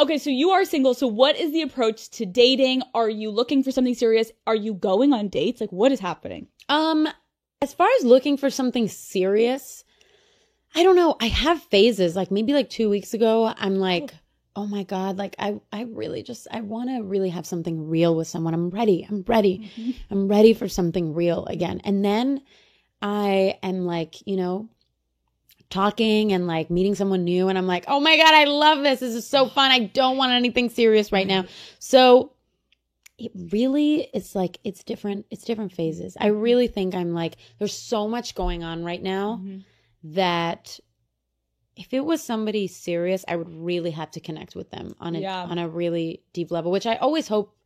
Okay, so you are single. So what is the approach to dating? Are you looking for something serious? Are you going on dates? Like, what is happening? As far as looking for something serious, I don't know. I have phases. Like maybe like 2 weeks ago, I'm like, oh my God, like I want to really have something real with someone. I'm ready. I'm ready for something real again. And then I am like, talking and like meeting someone new. And I'm like, oh my God, I love this. This is so fun. I don't want anything serious right now. So it really, it's like, it's different phases. I really think I'm like, there's so much going on right now that if it was somebody serious, I would really have to connect with them on a really deep level, which I always hope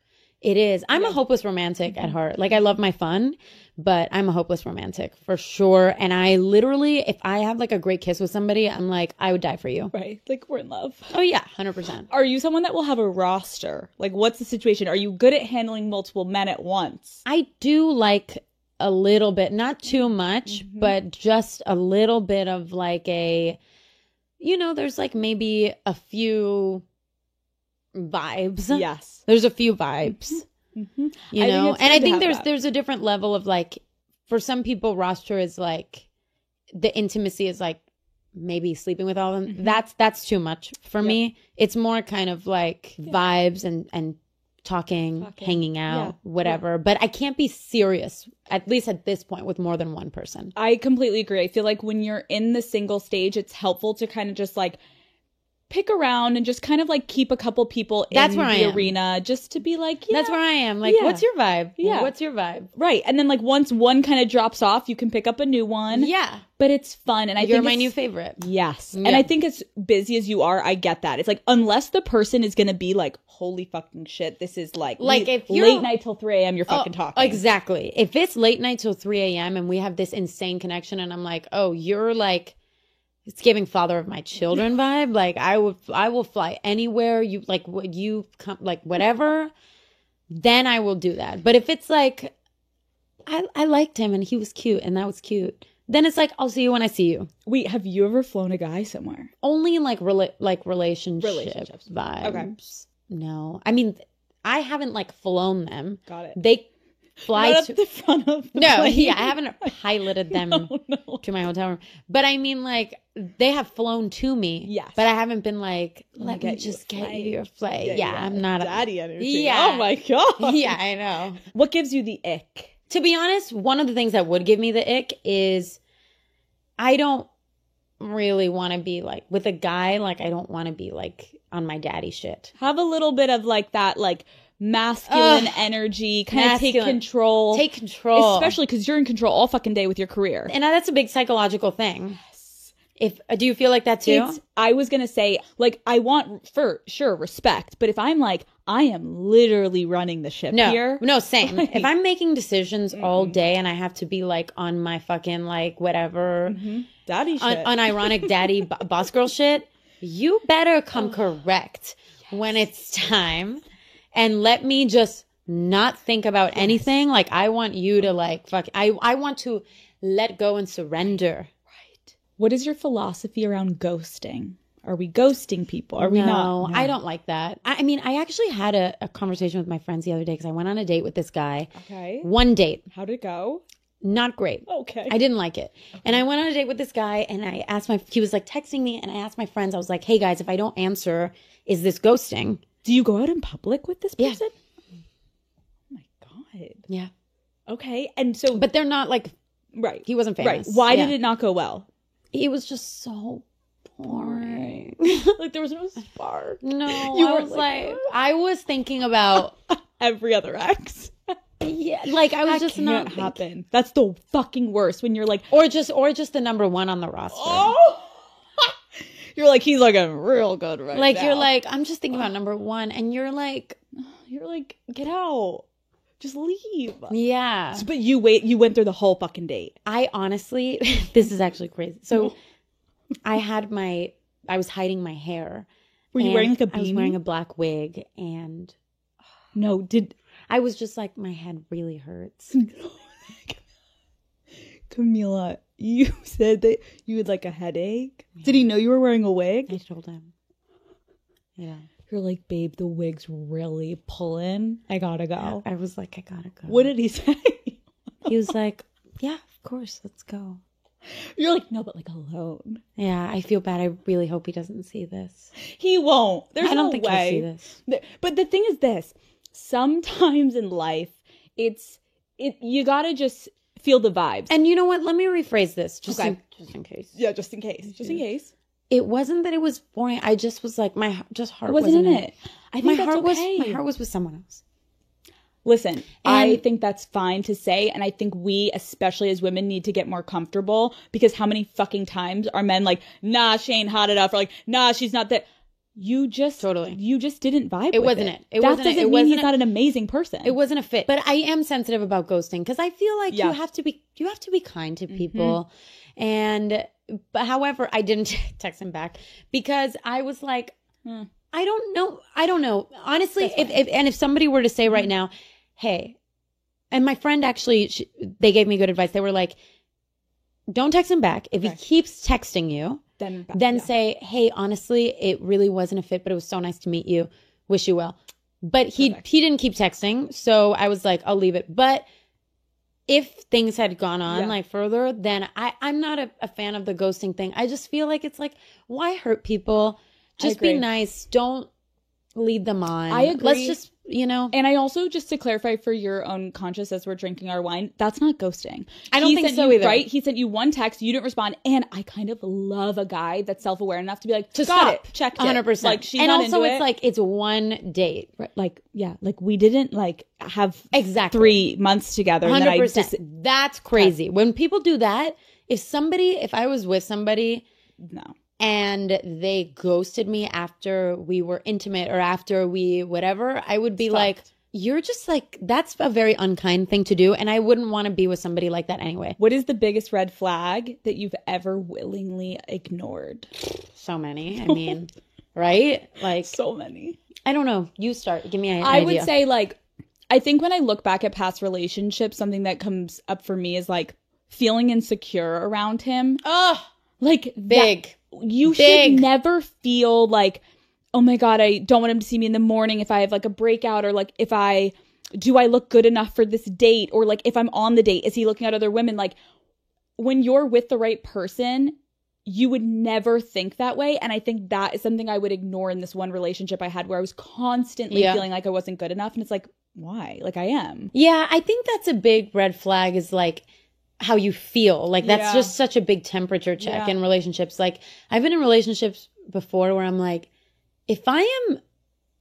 it is. I'm a hopeless romantic at heart. Like I love my fun, but I'm a hopeless romantic for sure. And I literally, if I have like a great kiss with somebody, I'm like, I would die for you. Right. Like we're in love. Oh yeah, 100%. Are you someone that will have a roster? Like what's the situation? Are you good at handling multiple men at once? I do like a little bit, not too much, but just a little bit of like there's like maybe a few vibes. Yes. There's a few vibes. Mm-hmm. I think there's a different level of like, for some people roster is like the intimacy is like maybe sleeping with all of them. That's too much for me. It's more kind of like vibes and talking, hanging out, whatever. But I can't be serious, at least at this point, with more than one person. I completely agree. I feel like when you're in the single stage, it's helpful to kind of just like pick around and just kind of like keep a couple people in the arena just to be like, that's where I am. Like, what's your vibe? Yeah. What's your vibe? Right. And then like once one kind of drops off, you can pick up a new one. Yeah. But it's fun. And you're my new favorite. Yes. Yeah. And I think as busy as you are, I get that. It's like, unless the person is going to be like, holy fucking shit, this is like if you're late night till 3 a.m., you're fucking talking. Exactly. If it's late night till 3 a.m. and we have this insane connection and I'm like, oh, you're like, it's giving father of my children vibe. Like I will fly anywhere you like, what you come, like whatever, then I will do that. But if it's like, I liked him and he was cute and that was cute, then it's like, I'll see you when I see you. Wait, have you ever flown a guy somewhere? Only in like relationships vibes. Okay. No, I mean, I haven't like flown them. Got it. They fly to the front of the no, plane. Yeah, I haven't piloted them to my hotel room. But I mean, like, they have flown to me. Yes. But I haven't been like, let me just get you your flight. Yeah, I'm not daddy energy. Yeah. Oh my God. Yeah, I know. What gives you the ick? To be honest, one of the things that would give me the ick is I don't really want to be like with a guy. Like, I don't want to be like on my daddy shit. Have a little bit of like that, like masculine energy, kind of take control, especially because you're in control all fucking day with your career, and that's a big psychological thing. If do you feel like that too? I was gonna say, like, I want for sure respect, but if I'm like, I am literally running the ship here. No, same. Like, if I'm making decisions all day and I have to be like on my fucking like whatever daddy shit, unironic daddy boss girl shit, you better come correct when it's time. And let me just not think about anything. Like, I want you to like, I want to let go and surrender. Right. What is your philosophy around ghosting? Are we ghosting people? Are we not? No, I don't like that. I mean, I actually had a conversation with my friends the other day because I went on a date with this guy. Okay. One date. How did it go? Not great. Okay. I didn't like it. Okay. And I went on a date with this guy and I asked he was like texting me and I asked my friends, I was like, hey guys, if I don't answer, is this ghosting? Do you go out in public with this person? Yeah. Oh my God. Yeah. Okay. And so, but they're not like, right. He wasn't famous. Right. Why did it not go well? It was just so boring. Like there was no spark. No, you were like, I was thinking about every other ex. Yeah, like I was just not happen. That's the fucking worst when you're like, or just the number one on the roster. Oh. You're like, he's looking real good right like, now. You're like, I'm just thinking about number one. And you're like, get out. Just leave. Yeah. So, but you went through the whole fucking date. I honestly, this is actually crazy. So I was hiding my hair. Were you wearing like a beanie? I was wearing a black wig and. No, I was just like, my head really hurts. Camila, you said that you had like a headache. Yeah. Did he know you were wearing a wig? I told him. Yeah. You're like, babe, the wig's really pulling. I gotta go. I was like, I gotta go. What did he say? He was like, yeah, of course, let's go. You're like, no, but like alone. Yeah, I feel bad. I really hope he doesn't see this. He won't. There's I don't no think way. he'll see this. But the thing is this. Sometimes in life, you gotta just feel the vibes. And you know what? Let me rephrase this. Just in case. Yeah, just in case. Just in case. It wasn't that it was boring. I just was like, my heart wasn't in it. I think that's okay. My heart was with someone else. Listen, I think that's fine to say. And I think we, especially as women, need to get more comfortable, because how many fucking times are men like, nah, she ain't hot enough, or like, nah, she's not that. You just didn't vibe. It wasn't it. That doesn't mean he's not an amazing person. It wasn't a fit. But I am sensitive about ghosting, because I feel like you have to be kind to people. And but however, I didn't text him back because I was like, I don't know. Honestly, if somebody were to say right now, hey, and my friend actually, they gave me good advice. They were like, don't text him back. If he keeps texting you, then say, hey, honestly, it really wasn't a fit, but it was so nice to meet you. Wish you well. But he didn't keep texting. So I was like, I'll leave it. But if things had gone on like further, then I'm not a fan of the ghosting thing. I just feel like it's like, why hurt people? Just be nice. Don't lead them on. I agree. Let's just, And I also, just to clarify for your own conscience as we're drinking our wine, that's not ghosting. I don't think so either. Right? He sent you one text, you didn't respond. And I kind of love a guy that's self-aware enough to be like, got it, checked 100%. It. Like, she's and not also into it's like, it's one date. Right, like, like we didn't like have 3 months together. 100%. That's crazy. When people do that, if I was with somebody. No. And they ghosted me after we were intimate or after we whatever, I would be like, you're just like, that's a very unkind thing to do. And I wouldn't want to be with somebody like that anyway. What is the biggest red flag that you've ever willingly ignored? So many. I mean, right? Like, so many. I don't know. You start. Give me an idea. I would say, like, I think when I look back at past relationships, something that comes up for me is like feeling insecure around him. Oh, like big. You should never feel like, oh my God, I don't want him to see me in the morning if I have like a breakout, or like do I look good enough for this date? Or like if I'm on the date, is he looking at other women? Like when you're with the right person, you would never think that way. And I think that is something I would ignore in this one relationship I had where I was constantly feeling like I wasn't good enough. And it's like, why? Like I am. Yeah, I think that's a big red flag, is like how you feel. Like that's just such a big temperature check in relationships. Like I've been in relationships before where I'm like, if I am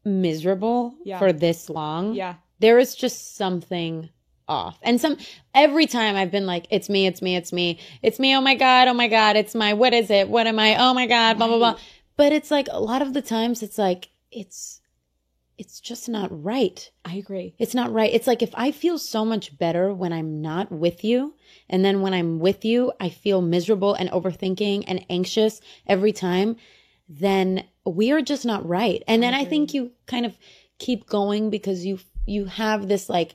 miserable for this long, there is just something off. And every time I've been like, it's me. Oh my God. It's my, what is it? What am I? Oh my God, blah, blah, blah. But it's like a lot of the times it's like, it's just not right. I agree. It's not right. It's like if I feel so much better when I'm not with you, and then when I'm with you, I feel miserable and overthinking and anxious every time, then we are just not right. And then I think you kind of keep going because you have this like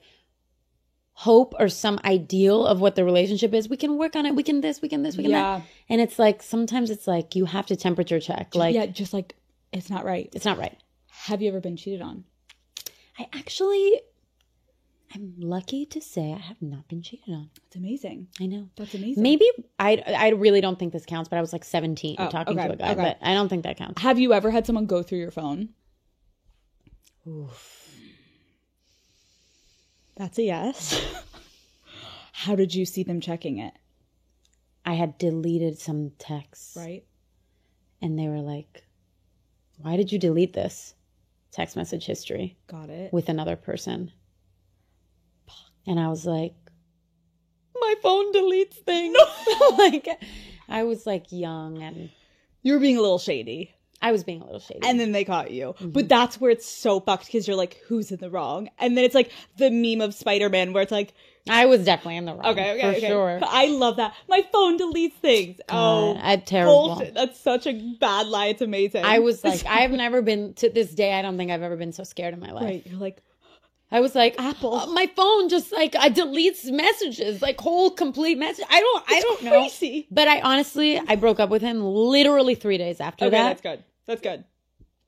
hope or some ideal of what the relationship is. We can work on it. We can this, we can that. And it's like, sometimes it's like you have to temperature check. Like, just like, it's not right. It's not right. Have you ever been cheated on? I'm lucky to say I have not been cheated on. That's amazing. I know. That's amazing. Maybe I really don't think this counts, but I was like 17 talking to a guy, but I don't think that counts. Have you ever had someone go through your phone? Oof. That's a yes. How did you see them checking it? I had deleted some texts. Right. And they were like, why did you delete this? Text message history. Got it. With another person. And I was like, my phone deletes things. Like, I was like young and... You were being a little shady. I was being a little shady. And then they caught you. Mm-hmm. But that's where it's so fucked, because you're like, who's in the wrong? And then it's like the meme of Spider-Man where it's like... I was definitely in the wrong. Okay. Sure. I love that. My phone deletes things. Terrible. Bullshit. That's such a bad lie. It's amazing. I was like, I've never been, to this day, I don't think I've ever been so scared in my life. Right. You're like... I was like, Apple. My phone just like, I deletes messages, like whole complete message. I don't know. Crazy. But I broke up with him literally 3 days after that. That's good.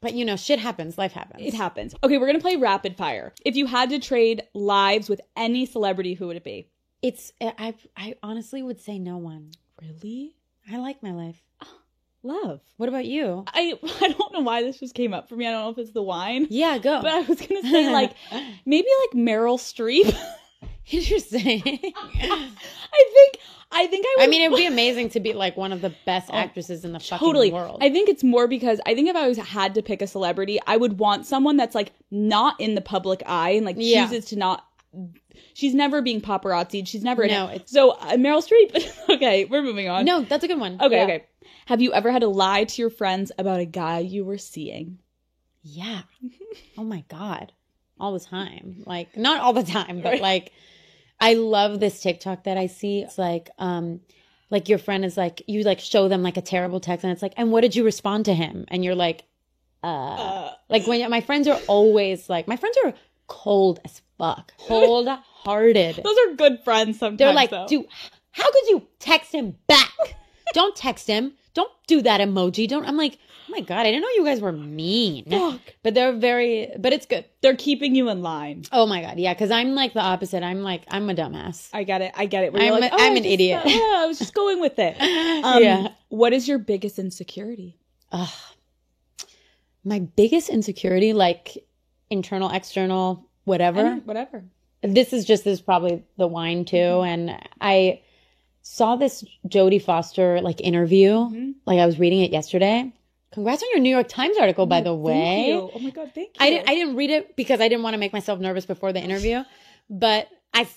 But you know, shit happens. Life happens. It happens. Okay, we're going to play rapid fire. If you had to trade lives with any celebrity, who would it be? I honestly would say no one. Really? I like my life. Love. What about you? I don't know why this just came up for me. I don't know if it's the wine. Yeah, go. But I was going to say like maybe like Meryl Streep. Interesting. I think I would. I mean, it would be amazing to be like one of the best actresses in the Totally. fucking world. I think it's more because I think if I was had to pick a celebrity, I would want someone that's like not in the public eye and like chooses to not. She's never being paparazzi'd. She's never in it. So Meryl Streep. Okay, we're moving on. No, that's a good one. Okay, okay. Have you ever had to lie to your friends about a guy you were seeing? Yeah. Oh my God. All the time. Like, not all the time, but like, I love this TikTok that I see. It's like your friend is like, you like show them like a terrible text and it's like, and what did you respond to him? And you're like, like when my friends are always like, my friends are cold as fuck, cold-hearted. Those are good friends sometimes. They're like, dude, how could you text him back? Don't text him. Don't do that emoji. Don't. I'm like, oh my God, I didn't know you guys were mean. Fuck. But but it's good. They're keeping you in line. Oh my God. Yeah. Cause I'm like the opposite. I'm a dumbass. I get it. I'm an idiot. I was just going with it. Yeah. What is your biggest insecurity? My biggest insecurity, like internal, external, whatever. Whatever. This is probably the wine too. Mm-hmm. And I saw this Jodie Foster like interview. Mm-hmm. Like I was reading it yesterday. Congrats on your New York Times article, by the way. Thank you. Oh my God, thank you. I didn't read it because I didn't want to make myself nervous before the interview, but I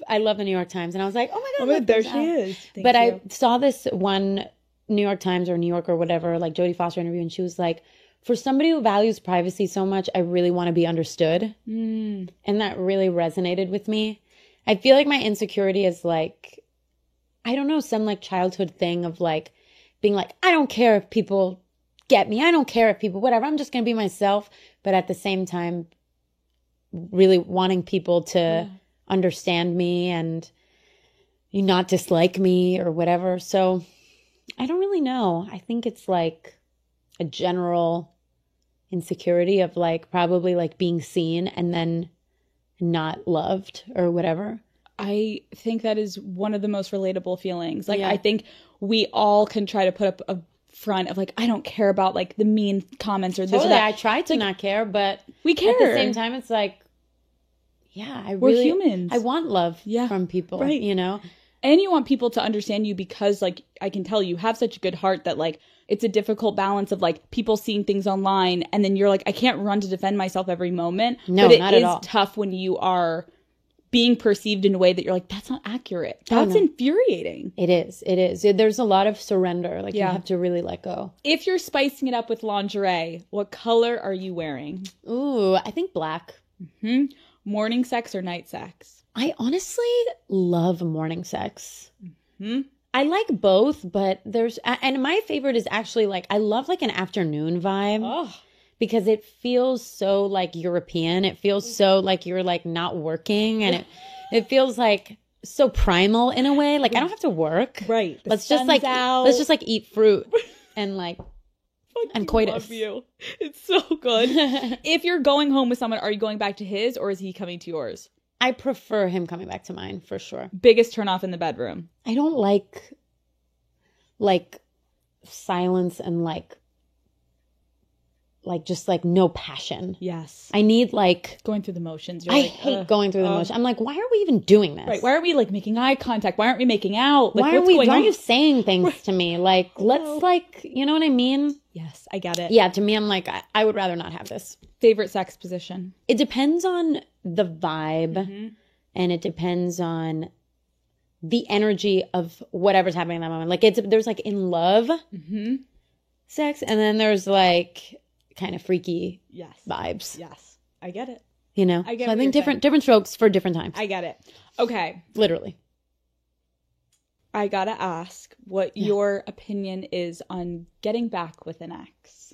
love the New York Times, and I was like, oh my God, there she is. But I saw this one New York Times or New York or whatever, like Jodie Foster interview, and she was like, for somebody who values privacy so much, I really want to be understood, and that really resonated with me. I feel like my insecurity is like, I don't know, some like childhood thing of like being like, I don't care if people get me. I don't care if people, whatever. I'm just going to be myself. But at the same time, really wanting people to understand me and not dislike me or whatever. So I don't really know. I think it's like a general insecurity of like probably like being seen and then not loved or whatever. I think that is one of the most relatable feelings. Like, I think we all can try to put up a front of like, I don't care about like the mean comments or this or that. I try to not care, but we care. At the same time, it's like, we're humans. I want love from people, right. You know? And you want people to understand you because like, I can tell you have such a good heart that like, it's a difficult balance of like people seeing things online and then you're like, I can't run to defend myself every moment. No, but not at all. It is tough when you are being perceived in a way that you're like, that's not accurate. That's infuriating. It is. There's a lot of surrender. Like you have to really let go. If you're spicing it up with lingerie, what color are you wearing? Ooh, I think black. Mm-hmm. Morning sex or night sex? I honestly love morning sex. Mm-hmm. I like both, but and my favorite is actually like, I love like an afternoon vibe. Oh. Because it feels so like European. It feels so like you're like not working, and it feels like so primal in a way. Like I don't have to work. Right. Let's just like eat fruit and like and coitus. Love you. It's so good. If you're going home with someone, are you going back to his or is he coming to yours? I prefer him coming back to mine for sure. Biggest turn off in the bedroom? I don't like silence and like just like no passion. Yes. I need like going through the motions. I hate going through the motions. I'm like, why are we even doing this? Right. Why aren't we like making eye contact? Why aren't we making out? Like, why are you saying things to me? Like, let's like, you know what I mean? Yes, I get it. Yeah, to me, I'm like, I would rather not have this. Favorite sex position? It depends on the vibe and it depends on the energy of whatever's happening in that moment. Like there's like in love sex and then there's like kind of freaky vibes. Yes. I get it. You know? I get so I think different strokes for different times. I get it. Okay. Literally. I gotta ask what your opinion is on getting back with an ex.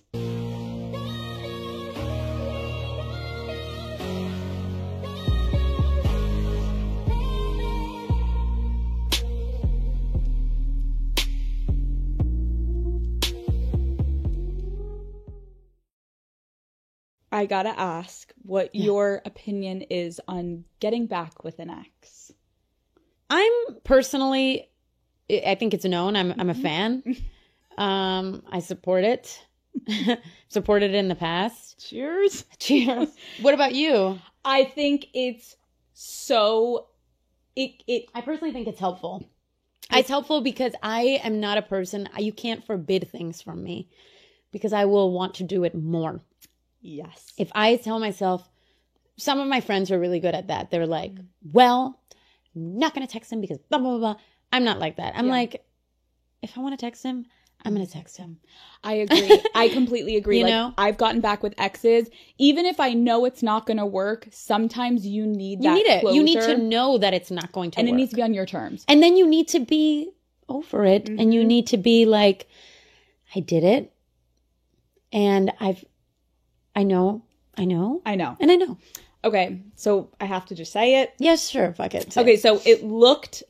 I gotta ask what your opinion is on getting back with an ex. I'm personally, I think it's known. I'm a fan. I support it. Supported it in the past. Cheers. Cheers. What about you? I think it's so I personally think it's helpful. It's helpful because I am not a person, you can't forbid things from me because I will want to do it more. Yes. If I tell myself, some of my friends are really good at that. They're like, well, I'm not going to text him because blah, blah, blah. I'm not like that. I'm like, if I want to text him, I'm going to text him. I agree. I completely agree. You like, know? I've gotten back with exes. Even if I know it's not going to work, sometimes you need that You need it. closure. You need to know that it's not going to and work. it needs to be on your terms. And then you need to be over it. And you need to be like, I did it. And I know. And I know. Okay, so I have to just say it. Yes, sure. Fuck it. Okay, so it looked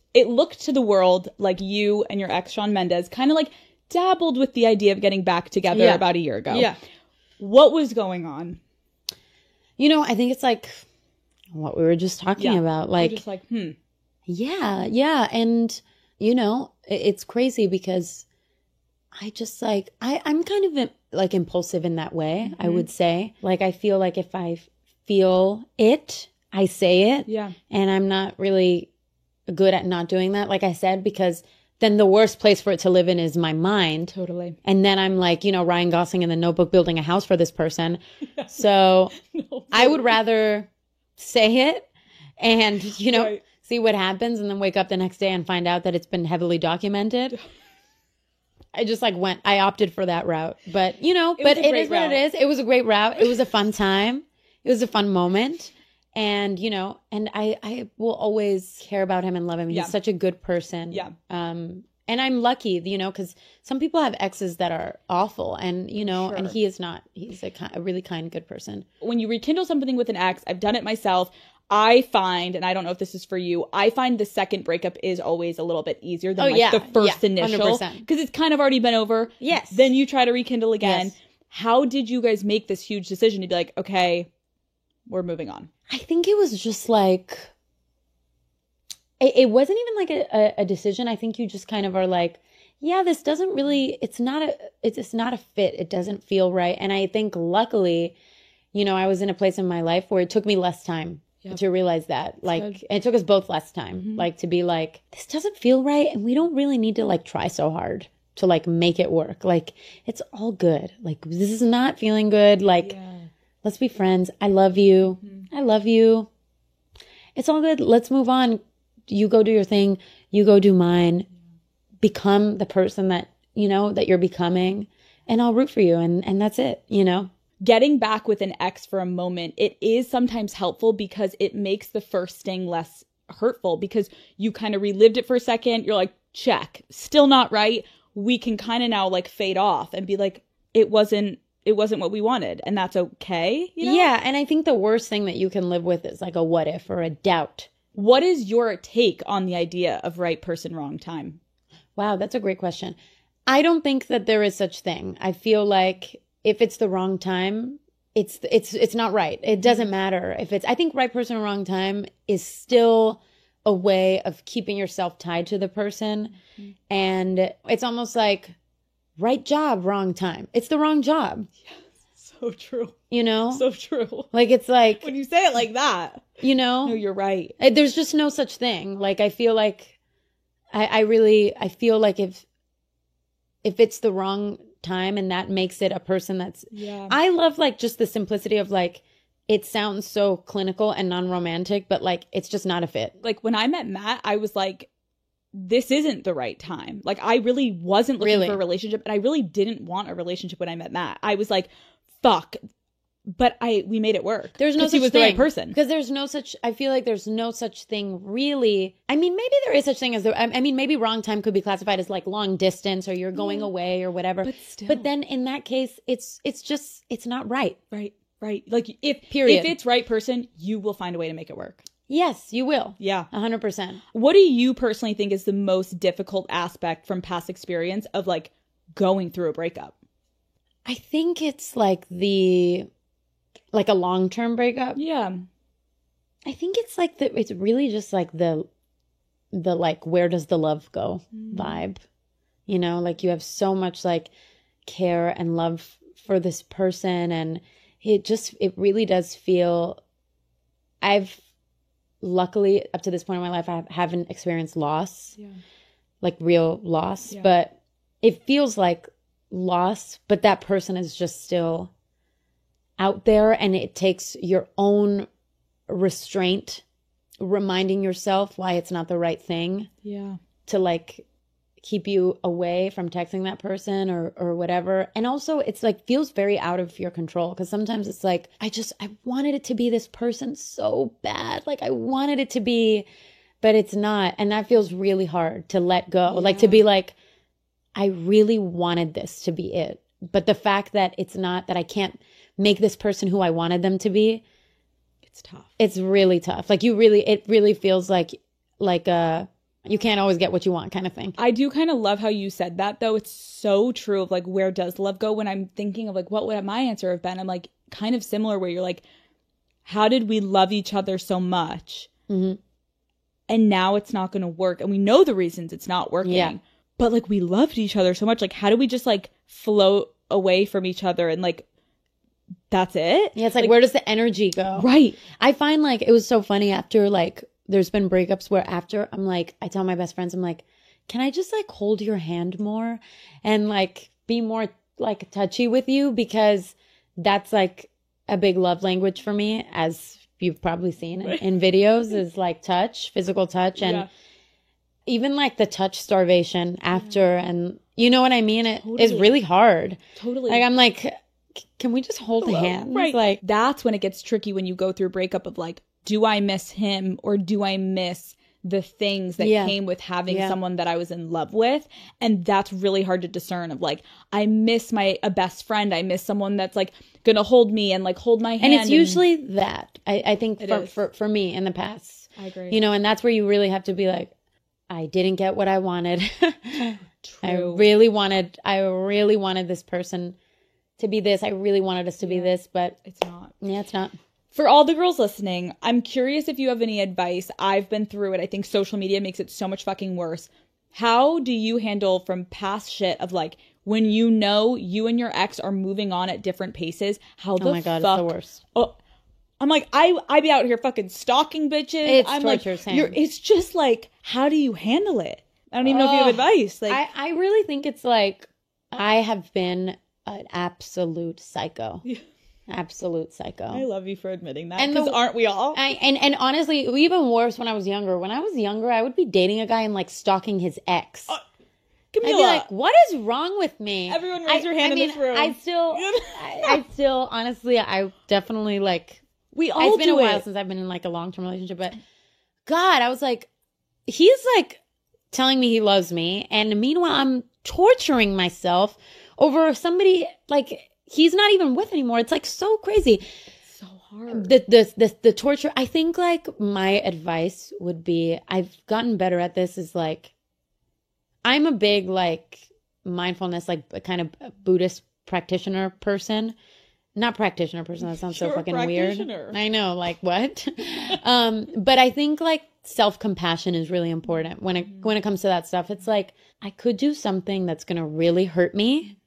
to the world like you and your ex, Shawn Mendes, kind of like dabbled with the idea of getting back together about a year ago. Yeah. What was going on? You know, I think it's like what we were just talking about. Like, I'm just like, Yeah. And, you know, it's crazy because I just like, I'm kind of like impulsive in that way, I would say. Like, I feel like if I feel it, I say it. Yeah. And I'm not really good at not doing that, like I said, because then the worst place for it to live in is my mind. Totally. And then I'm like, you know, Ryan Gosling in The Notebook building a house for this person. So I would rather say it and, you know, see what happens and then wake up the next day and find out that it's been heavily documented. I just like I opted for that route. But, you know, but it is what it is. It was a great route. It was a fun time. It was a fun moment. And, you know, and I will always care about him and love him. He's such a good person. Yeah. And I'm lucky, you know, because some people have exes that are awful and, you know, and he is not. He's a really kind, good person. When you rekindle something with an ex, I've done it myself. I find, and I don't know if this is for you, I find the second breakup is always a little bit easier than the first initial. 100%. Because it's kind of already been over. Yes. Then you try to rekindle again. Yes. How did you guys make this huge decision to be like, okay, we're moving on? I think it was just like, it wasn't even like a decision. I think you just kind of are like, yeah, this doesn't really, it's not a fit. It doesn't feel right. And I think luckily, you know, I was in a place in my life where it took me less time to realize that. Like, and it took us both less time, like to be like, this doesn't feel right. And we don't really need to like try so hard to like make it work. Like, it's all good. Like, this is not feeling good. Like, let's be friends. I love you. I love you. It's all good. Let's move on. You go do your thing. You go do mine. Become the person that, you know, that you're becoming. And I'll root for you. And that's it, you know? Getting back with an ex for a moment, it is sometimes helpful because it makes the first sting less hurtful because you kind of relived it for a second. You're like, check. Still not right. We can kind of now like fade off and be like, it wasn't what we wanted, and that's okay, you know? Yeah, and I think the worst thing that you can live with is like a what if or a doubt. What is your take on the idea of right person, wrong time? Wow, that's a great question. I don't think that there is such thing. I feel like if it's the wrong time, it's not right. It doesn't matter if it's, I think right person, wrong time is still a way of keeping yourself tied to the person. And it's almost like right job, wrong time. It's the wrong job. Yes, so true. You know? So true. Like, it's like, when you say it like that, you know? No, you're right. There's just no such thing. Like, I feel like, I feel like if it's the wrong time and that makes it a person that's, I love like just the simplicity of like, it sounds so clinical and non-romantic, but like, it's just not a fit. Like when I met Matt, I was like, this isn't the right time. Like, I really wasn't looking for a relationship, and I really didn't want a relationship when I met Matt. I was like, fuck. But we made it work. There's no such he was thing. the right person. Because there's no such, I feel like there's no such thing really. I mean, maybe there is such thing as, I mean, maybe wrong time could be classified as like long distance or you're going away or whatever. But still. But then in that case, it's just, it's not right. Right. Like if it's right person, you will find a way to make it work. Yes, you will. Yeah. 100%. What do you personally think is the most difficult aspect from past experience of like going through a breakup? I think it's like the like a long-term breakup. Yeah. I think it's like it's really just like the like, where does the love go vibe? You know, like you have so much like care and love for this person, and it really does feel, I've luckily up to this point in my life, I haven't experienced loss, like real loss, but it feels like loss, but that person is just still out there, and it takes your own restraint, reminding yourself why it's not the right thing to like keep you away from texting that person or whatever. And also it's like feels very out of your control, because sometimes it's like I wanted it to be this person so bad, like I wanted it to be, but it's not, and that feels really hard to let go, like to be like, I really wanted this to be it, but the fact that it's not, that I can't make this person who I wanted them to be, it's tough. It's really tough. Like it really feels like you can't always get what you want kind of thing. I do kind of love how you said that, though. It's so true of like, where does love go? When I'm thinking of like, what would my answer have been? I'm like, kind of similar, where you're like, how did we love each other so much? And now it's not going to work. And we know the reasons it's not working. Yeah. But like, we loved each other so much. Like, how do we just like float away from each other and like, that's it? Yeah, it's like where does the energy go? Right. I find like it was so funny after like there's been breakups where after I'm like, I tell my best friends, I'm like, can I just like hold your hand more and like be more like touchy with you? Because that's like a big love language for me, as you've probably seen in videos, is like touch, physical touch, and even like the touch starvation after, and you know what I mean? It is really hard. Totally. Like I'm like, can we just hold hands? Right. Like that's when it gets tricky, when you go through a breakup of like, do I miss him or do I miss the things that came with having someone that I was in love with? And that's really hard to discern of like, I miss a best friend. I miss someone that's like going to hold me and like hold my hand. And it's usually that, I think for me in the past. I agree. You know, and that's where you really have to be like, I didn't get what I wanted. True. I really wanted this person to be this. I really wanted us to be this, but it's not. Yeah, it's not. For all the girls listening, I'm curious if you have any advice. I've been through it. I think social media makes it so much fucking worse. How do you handle from past shit of like, when you know you and your ex are moving on at different paces, how the oh my God, fuck? It's the worst. Oh, I'm like, I be out here fucking stalking bitches. It's torture, like, it's just like, how do you handle it? I don't even know if you have advice. Like, I really think it's like, I have been an absolute psycho. Absolute psycho. I love you for admitting that, because aren't we all? And honestly, even worse when I was younger. When I was younger, I would be dating a guy and like stalking his ex. Camila, I'd be like, what is wrong with me? Everyone raise your hand in this room. I still, honestly, I definitely like, we all it's been a while since I've been in like a long-term relationship, but God, I was like, he's like telling me he loves me, and meanwhile I'm torturing myself over somebody like he's not even with anymore. It's like so crazy. It's so hard. The torture. I think like my advice would be, I've gotten better at this, is like, I'm a big like mindfulness, like kind of Buddhist practitioner person. Not practitioner person. That sounds so fucking weird. I know, like what? But I think like self-compassion is really important when it comes to that stuff. It's like, I could do something that's going to really hurt me,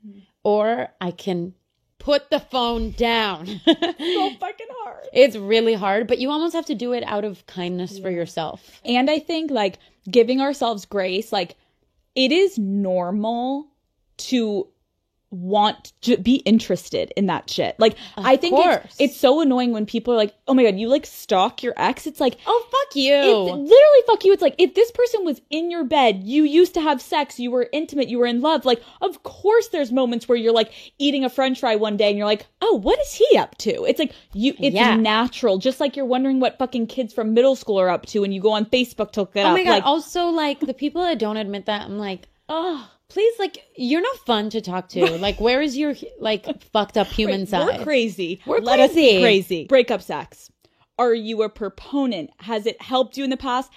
or I can put the phone down. So fucking hard. It's really hard, but you almost have to do it out of kindness for yourself. And I think like giving ourselves grace, like it is normal to want to be interested in that shit. Like, I think it's so annoying when people are like, oh my God, you like stalk your ex. It's like, oh, fuck you. It's literally fuck you. It's like, if this person was in your bed, you used to have sex, you were intimate, you were in love. Like, of course there's moments where you're like eating a french fry one day and you're like, oh, what is he up to? It's like, it's natural. Just like you're wondering what fucking kids from middle school are up to and you go on Facebook to look it up. Oh my God. Like, also, like, the people that don't admit that, I'm like, oh, please, like, you're not fun to talk to. Like, where is your, like, fucked up human side? We're crazy. Let us be crazy. Breakup sex. Are you a proponent? Has it helped you in the past?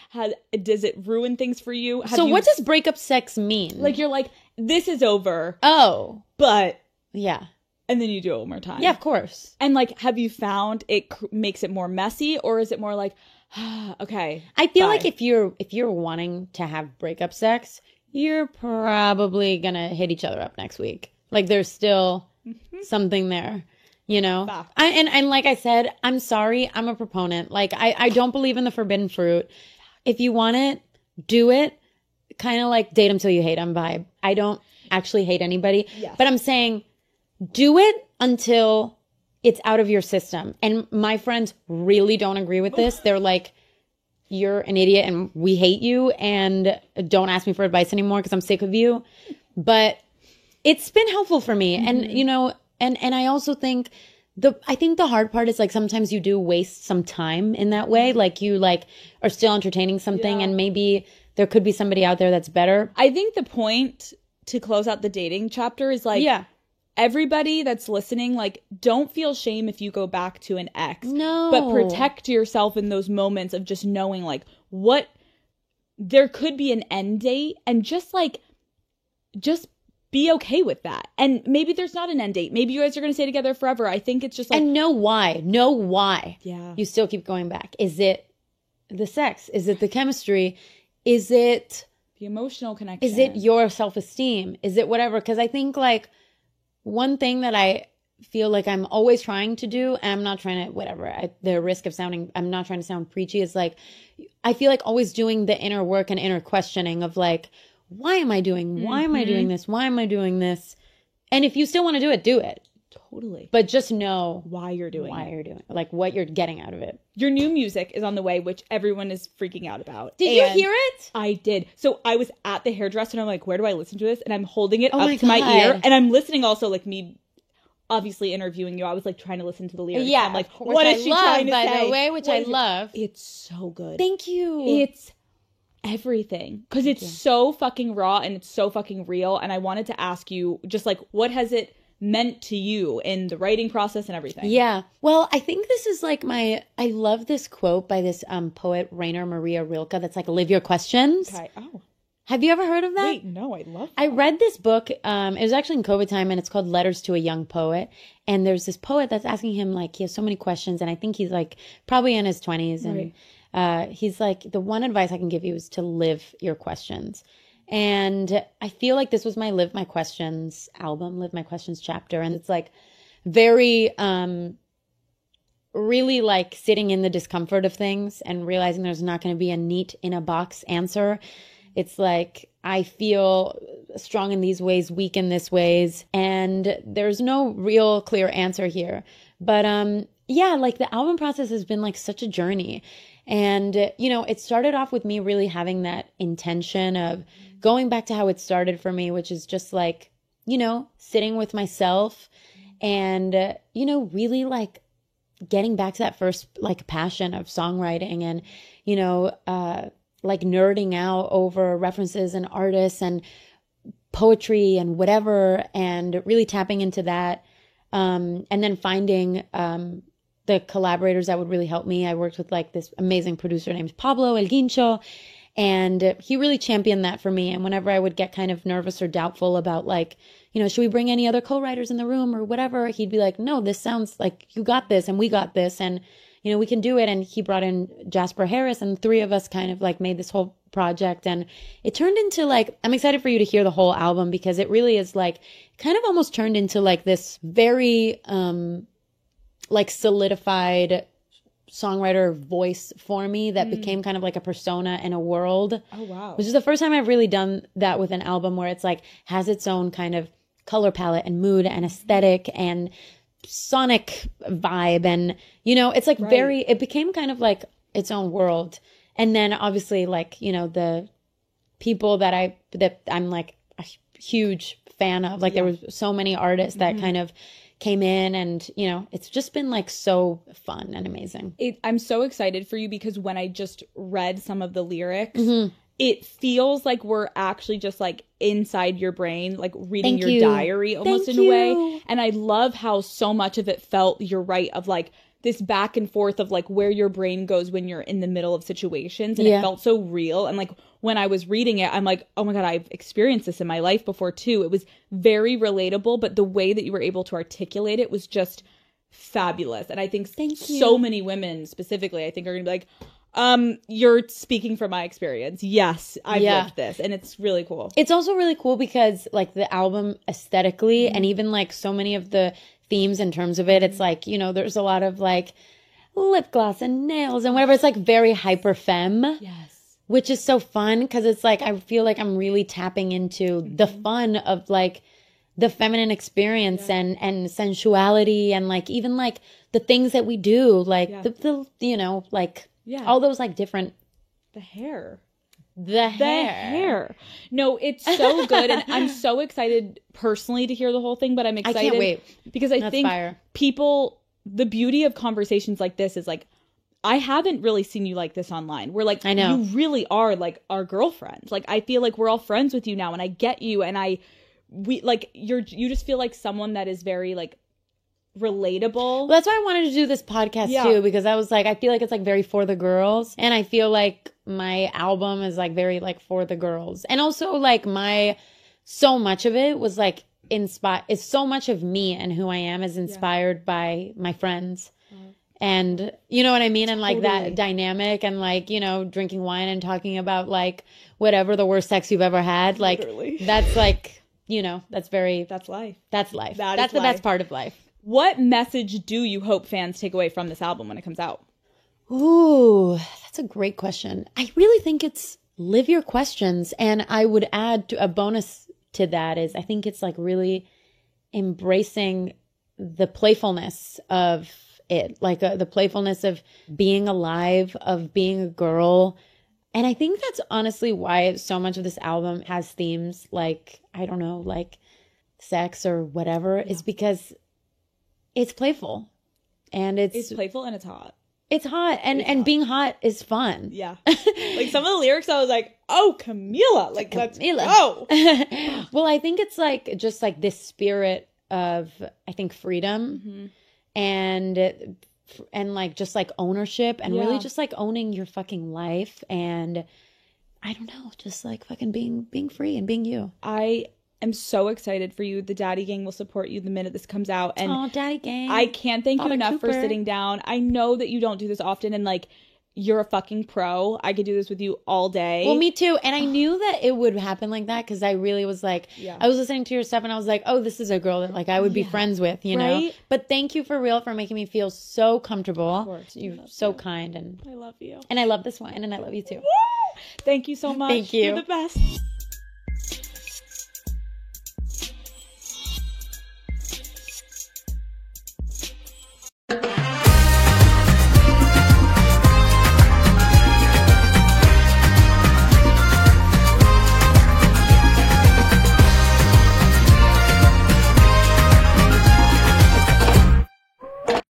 Does it ruin things for you? What does breakup sex mean? Like, you're like, this is over. Oh. But. Yeah. And then you do it one more time. Yeah, of course. And like, have you found it makes it more messy, or is it more like, okay? I feel bye. like if you're wanting to have breakup sex, you're probably gonna hit each other up next week. Like there's still something there, you know? Fact. And like I said, I'm sorry, I'm a proponent. Like I don't believe in the forbidden fruit. If you want it, do it. Kind of like date them till you hate them vibe. I don't actually hate anybody, Yes. but I'm saying do it until it's out of your system. And my friends really don't agree with this. They're like, you're an idiot and we hate you and don't ask me for advice anymore because I'm sick of you. But it's been helpful for me. And, you know, and I also think I think the hard part is like sometimes you do waste some time in that way. Like you like are still entertaining something and maybe there could be somebody out there that's better. I think the point to close out the dating chapter is like, everybody that's listening, like, don't feel shame if you go back to an ex. No. But protect yourself in those moments of just knowing, like, what there could be an end date, and just be okay with that. And maybe there's not an end date. Maybe you guys are going to stay together forever. I think it's just like, and know why. Yeah. You still keep going back. Is it the sex? Is it the chemistry? Is it the emotional connection? Is it your self-esteem? Is it whatever? Because I think like one thing that I feel like I'm always trying to do, and I'm not trying to, whatever, at the risk of sounding, I'm not trying to sound preachy, is like, I feel like always doing the inner work and inner questioning of like, why am I doing this? Why am I doing this? And if you still want to do it, do it. Totally. But just know why you're doing it. Like what you're getting out of it. Your new music is on the way, which everyone is freaking out about. Did you hear it? I did. So I was at the hairdresser and I'm like, where do I listen to this? And I'm holding it Oh up my to my God. ear. And I'm listening also, like me obviously interviewing you. I was like trying to listen to the lyrics. Yeah. I'm like, which what I is she love, trying to by say? the way, which What I is it? love. It's so good. Thank you. It's everything. Because it's so fucking raw and it's so fucking real. And I wanted to ask you just like, what has it meant to you in the writing process and everything? Yeah. Well, I think this is like I love this quote by this poet, Rainer Maria Rilke, that's like, live your questions. Okay. Oh, Have you ever heard of that? wait, no, I love that. I read this book. It was actually in COVID time, and it's called Letters to a Young Poet. And there's this poet that's asking him, like, he has so many questions, and I think he's like probably in his 20s. And he's like, the one advice I can give you is to live your questions. And I feel like this was my Live My Questions album, Live My Questions chapter. And it's like very, really like sitting in the discomfort of things and realizing there's not going to be a neat in a box answer. It's like, I feel strong in these ways, weak in this ways, and there's no real clear answer here. But yeah, like the album process has been like such a journey. And, you know, it started off with me really having that intention of going back to how it started for me, which is just like, you know, sitting with myself and, you know, really like getting back to that first like passion of songwriting and, you know, like nerding out over references and artists and poetry and whatever, and really tapping into that. And then finding the collaborators that would really help me. I worked with like this amazing producer named Pablo El Guincho, and he really championed that for me. And whenever I would get kind of nervous or doubtful about like, you know, should we bring any other co-writers in the room or whatever, he'd be like, no, this sounds like you got this and we got this, and you know, we can do it. And he brought in Jasper Harris, and the three of us kind of like made this whole project. And it turned into like, I'm excited for you to hear the whole album, because it really is like kind of almost turned into like this very like solidified songwriter voice for me that became kind of like a persona in a world. Oh, wow. Which is the first time I've really done that with an album where it's like has its own kind of color palette and mood and aesthetic and sonic vibe. And, you know, it's like it became kind of like its own world. And then obviously like, you know, the people that I'm like a huge fan of, like there was so many artists that kind of came in, and you know, it's just been like so fun and amazing. I'm so excited for you, because when I just read some of the lyrics, it feels like we're actually just like inside your brain, like reading your diary almost in a way. And I love how so much of it felt, you're right, of like this back and forth of like where your brain goes when you're in the middle of situations, and it felt so real. And like when I was reading it, I'm like, oh my God, I've experienced this in my life before too. It was very relatable, but the way that you were able to articulate it was just fabulous. And I think so many women specifically, I think, are gonna be like, you're speaking from my experience. Yes, I've lived this, and it's really cool. It's also really cool because like the album aesthetically, and even like so many of the themes in terms of it, it's like, you know, there's a lot of like lip gloss and nails and whatever. It's like very hyper femme. Yes. Which is so fun because it's like I feel like I'm really tapping into the fun of like the feminine experience and sensuality, and like even like the things that we do, like the you know, like all those like different the hair. No, it's so good, and I'm so excited personally to hear the whole thing, but I'm excited. I can't wait. Because I think the beauty of conversations like this is like, I haven't really seen you like this online. We're like, I know. You really are like our girlfriends. Like, I feel like we're all friends with you now, and I get you, and you just feel like someone that is very like relatable. Well, that's why I wanted to do this podcast too, because I was like, I feel like it's like very for the girls, and I feel like my album is like very like for the girls, and also like so much of it was like is so much of me and who I am is inspired by my friends. And you know what I mean? And like that dynamic, and like, you know, drinking wine and talking about like whatever the worst sex you've ever had. Like that's like, you know, that's life. That's life. That's the best part of life. What message do you hope fans take away from this album when it comes out? Ooh, that's a great question. I really think it's live your questions. And I would add a bonus to that is I think it's like really embracing the playfulness of it, like the playfulness of being alive, of being a girl. And I think that's honestly why so much of this album has themes like, I don't know, like sex or whatever, is because it's playful. And it's playful and it's hot. It's hot, and being hot is fun. Yeah. Like some of the lyrics I was like, oh, Camila, like let's go. Well, I think it's like just like this spirit of, I think, freedom and like just like ownership, and really just like owning your fucking life, and I don't know, just like fucking being free and being you. I'm so excited for you. The Daddy Gang will support you the minute this comes out. And Daddy Gang. I can't thank you enough for sitting down. I know that you don't do this often, and like, you're a fucking pro. I could do this with you all day. Well, me too. And I knew that it would happen like that because I really was like, I was listening to your stuff and I was like, oh, this is a girl that like I would be friends with, you know? But thank you for real for making me feel so comfortable. Of course. You're so kind, and I love you. And I love this wine, and I love you too. Woo! Thank you so much. Thank you. You're the best.